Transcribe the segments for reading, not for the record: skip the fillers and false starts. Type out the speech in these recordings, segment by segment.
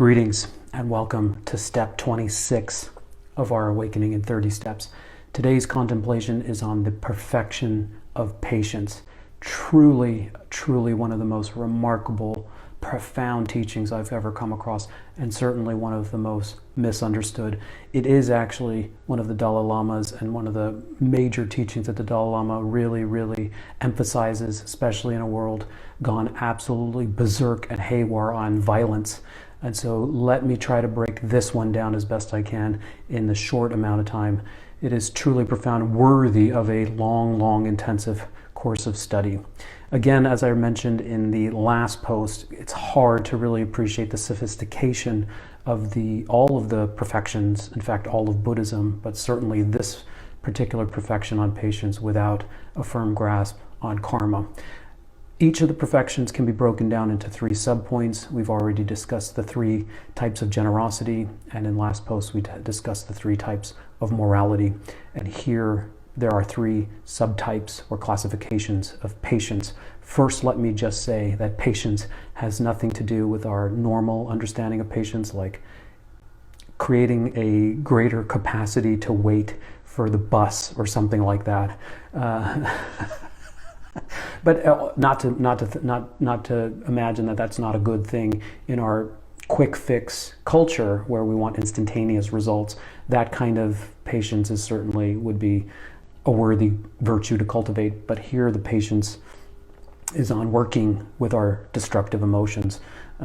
Greetings and welcome to step 26 of our Awakening in 30 Steps. Today's contemplation is on the perfection of patience. Truly one of the most remarkable, profound teachings I've ever come across, and certainly one of the most misunderstood. It is actually one of the Dalai Lama's and one of the major teachings that the Dalai Lama really emphasizes, especially in a world gone absolutely berserk and haywire on violence. And so let me try to break this one down as best I can in the short amount of time. It is truly profound, worthy of a long, intensive course of study. Again, as I mentioned in the last post, it's hard to really appreciate the sophistication of all of the perfections, in fact, all of Buddhism, but certainly this particular perfection on patience without a firm grasp on karma. Each of the perfections can be broken down into three subpoints. We've already discussed the three types of generosity, and in last post we discussed the three types of morality. And here there are three subtypes or classifications of patience. First, let me just say that patience has nothing to do with our normal understanding of patience, like creating a greater capacity to wait for the bus or something like that. But not to imagine that that's not a good thing in our quick fix culture where we want instantaneous results. That kind of patience is certainly would be a worthy virtue to cultivate. But here the patience is on working with our destructive emotions.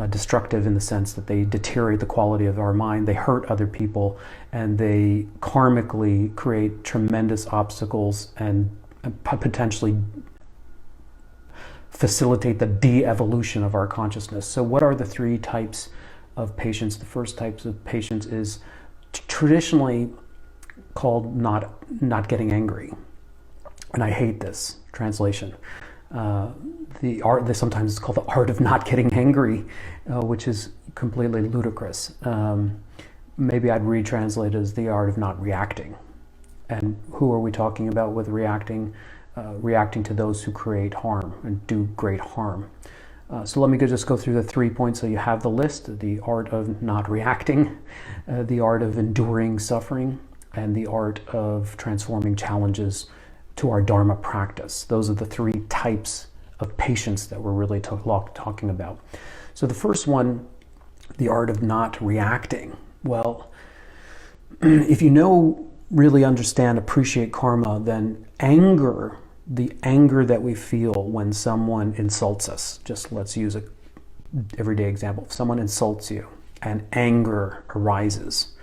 Destructive in the sense that they deteriorate the quality of our mind, they hurt other people, and they karmically create tremendous obstacles and potentially facilitate the de-evolution of our consciousness. So what are the three types of patience? The first type of patience is traditionally called not getting angry. And I hate this translation. Sometimes it's called the art of not getting angry, which is completely ludicrous. Maybe I'd retranslate it as the art of not reacting. And who are we talking about with reacting? Reacting to those who create harm and do great harm. So let me just go through the 3 points so you have the list: the art of not reacting, the art of enduring suffering, and the art of transforming challenges to our Dharma practice. Those are the three types of patience that we're really talking about. So the first one, the art of not reacting. Well, if you really understand, appreciate karma, then the anger that we feel when someone insults us, just let's use an everyday example. If someone insults you and anger arises,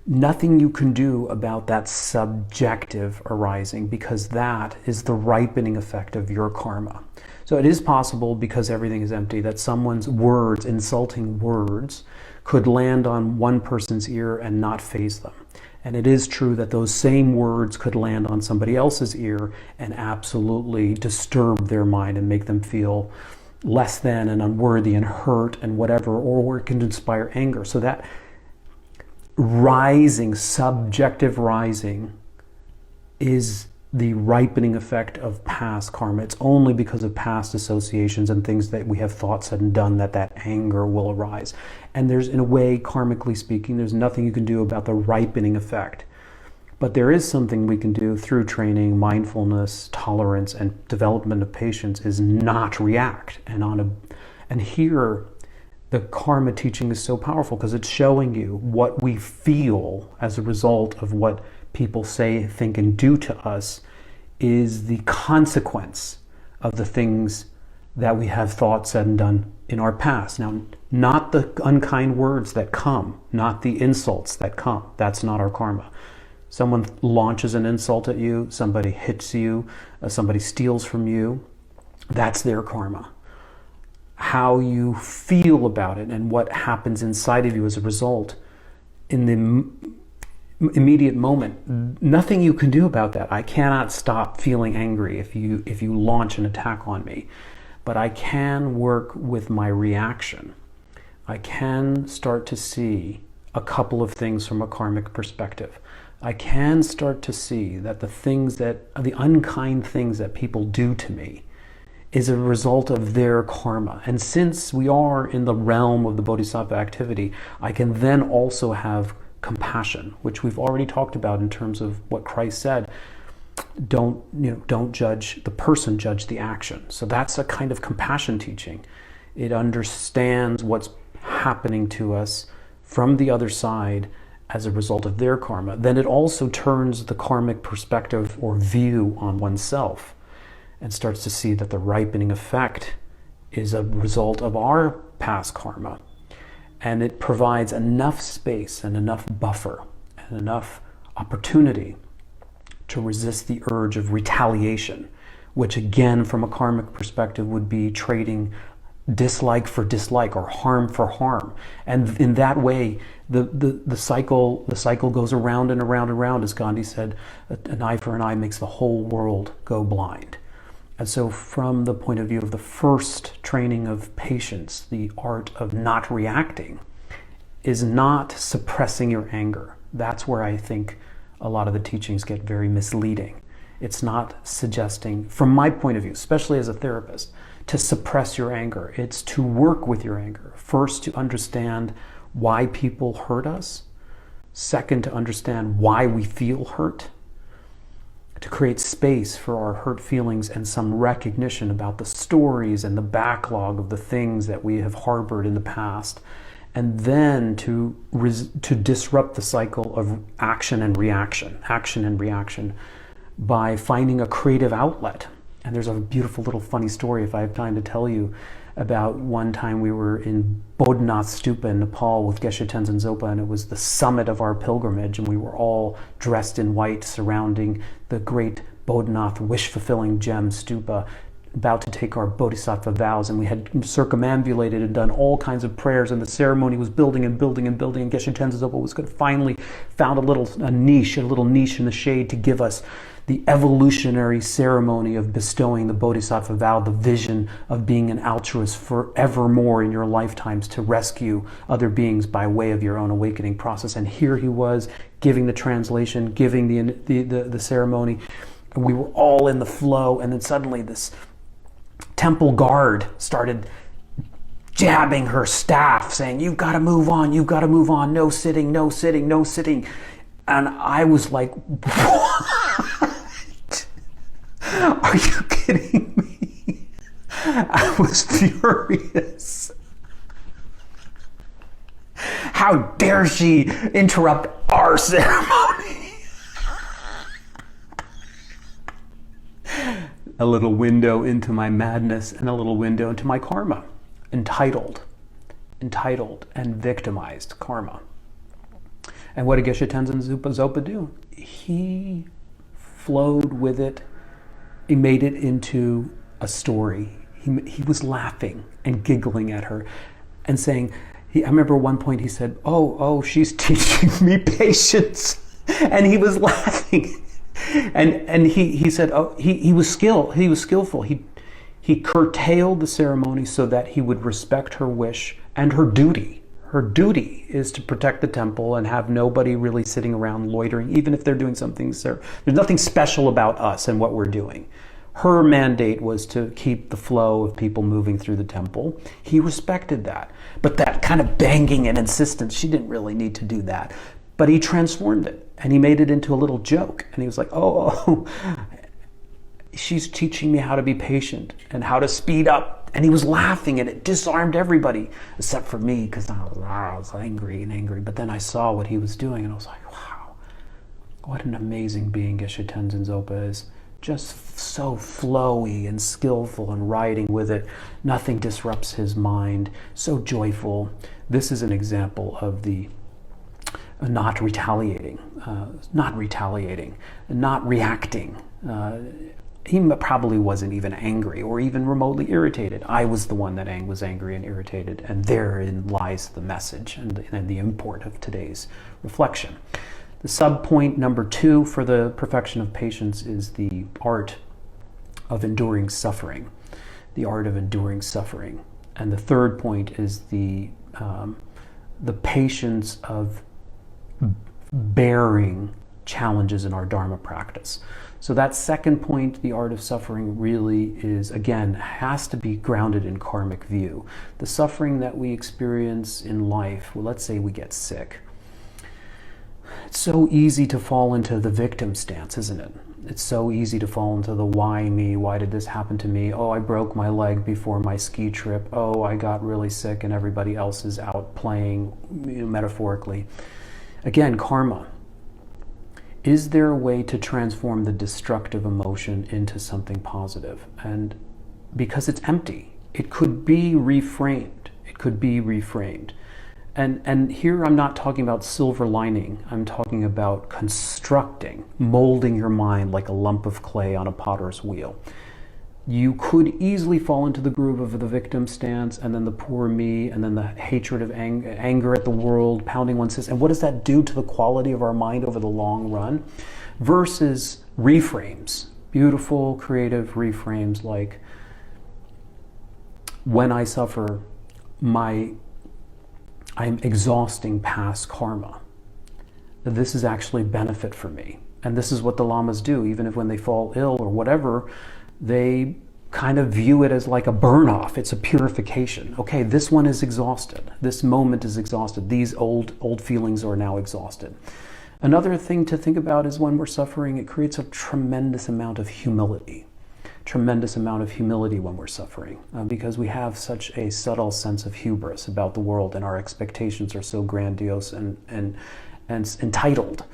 nothing you can do about that subjective arising, because that is the ripening effect of your karma. So it is possible, because everything is empty, that someone's words, insulting words, could land on one person's ear and not faze them. And it is true that those same words could land on somebody else's ear and absolutely disturb their mind and make them feel less than and unworthy and hurt and whatever, or it can inspire anger. So that subjective rising is the ripening effect of past karma. It's only because of past associations and things that we have thought, said, and done that anger will arise. And there's, in a way, karmically speaking, there's nothing you can do about the ripening effect. But there is something we can do through training, mindfulness, tolerance, and development of patience, is not react. And here, the karma teaching is so powerful because it's showing you what we feel as a result of what people say, think, and do to us is the consequence of the things that we have thought, said, and done in our past. Now, not the unkind words that come, not the insults that come. That's not our karma. Someone launches an insult at you, somebody hits you, somebody steals from you. That's their karma. How you feel about it and what happens inside of you as a result in the immediate moment, nothing you can do about that. I cannot stop feeling angry if you launch an attack on me, but I can work with my reaction. I can start to see a couple of things from a karmic perspective. I can start to see that the unkind things that people do to me is a result of their karma. And since we are in the realm of the bodhisattva activity, I can then also have compassion, which we've already talked about in terms of what Christ said. Don't judge the person, judge the action. So that's a kind of compassion teaching. It understands what's happening to us from the other side as a result of their karma. Then it also turns the karmic perspective or view on oneself and starts to see that the ripening effect is a result of our past karma. And it provides enough space and enough buffer and enough opportunity to resist the urge of retaliation, which again, from a karmic perspective, would be trading dislike for dislike or harm for harm. And in that way, the cycle goes around and around and around. As Gandhi said, an eye for an eye makes the whole world go blind. And so from the point of view of the first training of patience, the art of not reacting is not suppressing your anger. That's where I think a lot of the teachings get very misleading. It's not suggesting, from my point of view, especially as a therapist, to suppress your anger. It's to work with your anger. First, to understand why people hurt us. Second, to understand why we feel hurt. To create space for our hurt feelings and some recognition about the stories and the backlog of the things that we have harbored in the past. And then to disrupt the cycle of action and reaction by finding a creative outlet. And there's a beautiful little funny story, if I have time to tell you, about one time we were in Bodhnath Stupa in Nepal with Geshe Tenzin Zopa, and it was the summit of our pilgrimage, and we were all dressed in white surrounding the great Bodhnath wish-fulfilling gem stupa, about to take our bodhisattva vows, and we had circumambulated and done all kinds of prayers, and the ceremony was building and building and building, and Geshe Tenzin Zopa was going to finally found a little niche in the shade to give us the evolutionary ceremony of bestowing the bodhisattva vow, the vision of being an altruist forevermore in your lifetimes to rescue other beings by way of your own awakening process. And here he was giving the translation, giving the ceremony, and we were all in the flow, and then suddenly this temple guard started jabbing her staff, saying, "You've got to move on, no sitting, no sitting, no sitting." And I was like, what? Are you kidding me? I was furious. How dare she interrupt our ceremony? A little window into my madness and a little window into my karma. Entitled and victimized karma. And what did Geshe Tenzin Zopa do? He flowed with it. He made it into a story. He was laughing and giggling at her and saying, I remember at one point he said, oh, she's teaching me patience. And he was laughing. And he said, he was skillful. He curtailed the ceremony so that he would respect her wish and her duty. Her duty is to protect the temple and have nobody really sitting around loitering, even if they're doing something. There's nothing special about us and what we're doing. Her mandate was to keep the flow of people moving through the temple. He respected that. But that kind of banging and insistence, she didn't really need to do that. But he transformed it and he made it into a little joke. And he was like, oh, she's teaching me how to be patient and how to speed up. And he was laughing, and it disarmed everybody except for me, because I was angry. But then I saw what he was doing, and I was like, wow, what an amazing being Geshe Tenzin Zopa is. Just so flowy and skillful and riding with it. Nothing disrupts his mind. So joyful. This is an example of the not retaliating, not reacting. He probably wasn't even angry or even remotely irritated. I was the one that was angry and irritated, and therein lies the message and the import of today's reflection. The sub-point number 2 for the perfection of patience is the art of enduring suffering. The art of enduring suffering. And the third point is the patience of bearing challenges in our Dharma practice. So that second point, the art of suffering, really is, again, has to be grounded in karmic view. The suffering that we experience in life, well, let's say we get sick. It's so easy to fall into the victim stance, isn't it? It's so easy to fall into the why me, why did this happen to me? Oh, I broke my leg before my ski trip. Oh, I got really sick and everybody else is out playing, metaphorically. Again, karma. Is there a way to transform the destructive emotion into something positive? And because it's empty, it could be reframed. It could be reframed. And here I'm not talking about silver lining. I'm talking about constructing, molding your mind like a lump of clay on a potter's wheel. You could easily fall into the groove of the victim stance, and then the poor me, and then the hatred of anger at the world, pounding one's fist. And what does that do to the quality of our mind over the long run? Versus reframes, beautiful, creative reframes like, when I suffer, I'm exhausting past karma. This is actually benefit for me. And this is what the lamas do, even if when they fall ill or whatever, they kind of view it as like a burn-off. It's a purification. Okay, this one is exhausted. This moment is exhausted. These old feelings are now exhausted. Another thing to think about is when we're suffering, it creates a tremendous amount of humility. Tremendous amount of humility when we're suffering, because we have such a subtle sense of hubris about the world, and our expectations are so grandiose and entitled.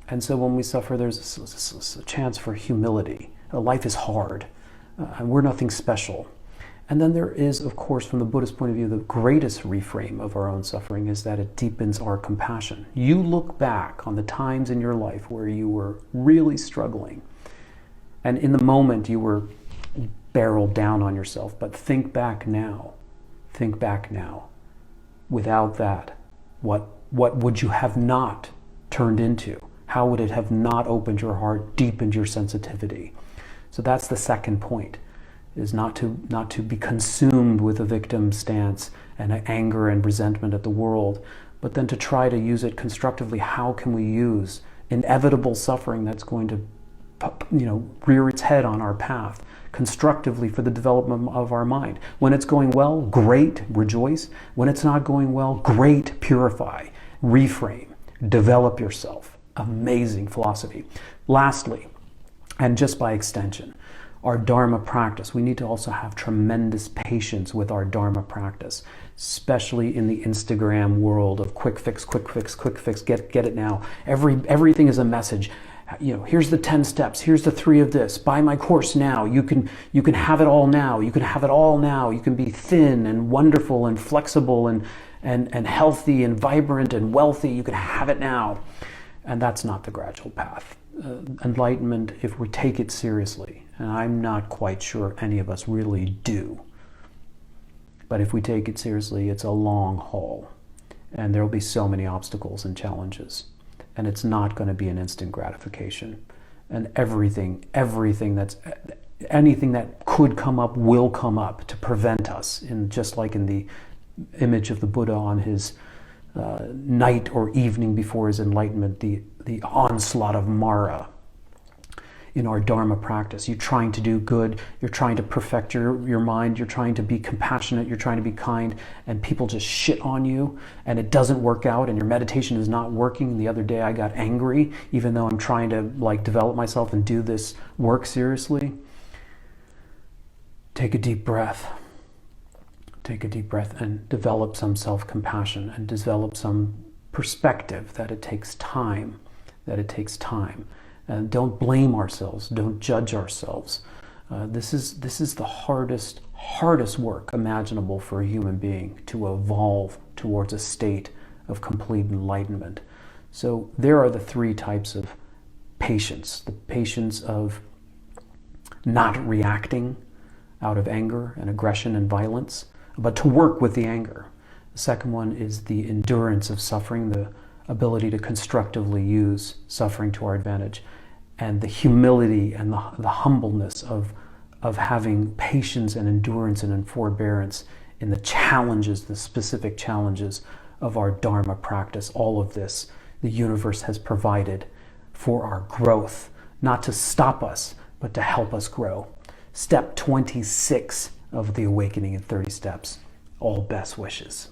And so when we suffer, there's a chance for humility. Life is hard, and we're nothing special. And then there is, of course, from the Buddhist point of view, the greatest reframe of our own suffering is that it deepens our compassion. You look back on the times in your life where you were really struggling, and in the moment you were barreled down on yourself, but think back now. Think back now. Without that, what would you have not turned into? How would it have not opened your heart, deepened your sensitivity? So that's the second point, is not to be consumed with a victim stance and anger and resentment at the world, but then to try to use it constructively. How can we use inevitable suffering that's going to rear its head on our path constructively for the development of our mind? When it's going well, great, rejoice. When it's not going well, great, purify, reframe, develop yourself. Amazing philosophy. Lastly, and just by extension, our Dharma practice. We need to also have tremendous patience with our Dharma practice, especially in the Instagram world of quick fix, get it now. Everything is a message. Here's the 10 steps, here's the 3 of this, buy my course now, you can have it all now, you can have it all now, you can be thin and wonderful and flexible and healthy and vibrant and wealthy, you can have it now. And that's not the gradual path. Enlightenment, if we take it seriously, and I'm not quite sure any of us really do, but if we take it seriously, it's a long haul, and there will be so many obstacles and challenges. And it's not going to be an instant gratification. And anything that could come up will come up to prevent us. Just like in the image of the Buddha on his night or evening before his enlightenment, the onslaught of Mara. In our Dharma practice, you're trying to do good, you're trying to perfect your mind, you're trying to be compassionate, you're trying to be kind, and people just shit on you, and it doesn't work out, and your meditation is not working. The other day I got angry, even though I'm trying to develop myself and do this work seriously. Take a deep breath. Take a deep breath and develop some self-compassion and develop some perspective that it takes time, And don't blame ourselves. Don't judge ourselves. This is the hardest work imaginable for a human being, to evolve towards a state of complete enlightenment. So there are the 3 types of patience. The patience of not reacting out of anger and aggression and violence, but to work with the anger. The second one is the endurance of suffering, the ability to constructively use suffering to our advantage, and the humility and the humbleness of having patience and endurance and forbearance in the challenges, the specific challenges of our Dharma practice. All of this the universe has provided for our growth, not to stop us, but to help us grow. Step 26 of the Awakening in 30 Steps. All best wishes.